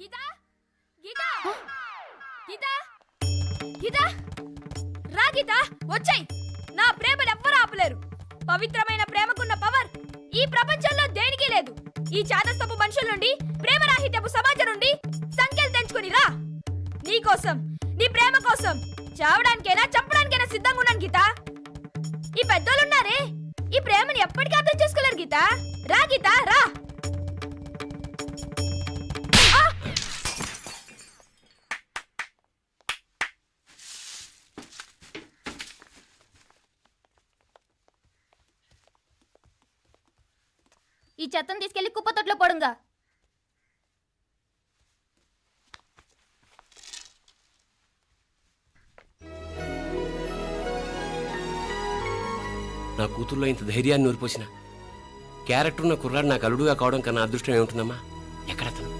గీతా గీతా గీతా గీతా రా గీతా వచ్చేయ్. నా ప్రేమను ఎవ్వరూ ఆపలేరు. పవిత్రమైన ప్రేమకున్న పవర్ ఈ ప్రపంచంలో దేనికి లేదు. ఈ చాదస్తపు మనుషుల నుండి, ప్రేమరాహిత్యపు సమాజం నుండి సంఖ్యలు తెంచుకుని రా. నీ కోసం, నీ ప్రేమ కోసం చావడానికైనా చంపడానికైనా సిద్ధంగా ఉన్నాను గీతా. ఈ పెద్దోళ్ళున్నారే, ఈ ప్రేమని ఎప్పటికీ అర్థం చేసుకోలేరు గీతా. రా గీతా రా. ఈ చెత్తను తీసుకెళ్లి కుప్పతొట్లో పడుంగా. నా కూతుర్లో ఇంత ధైర్యాన్ని నూరిపోసిన క్యారెక్టర్ ఉన్న కుర్రాడు నాకు అల్లుడుగా కావడం కన్నా అదృష్టం ఏముంటుందమ్మా? ఎక్కడతను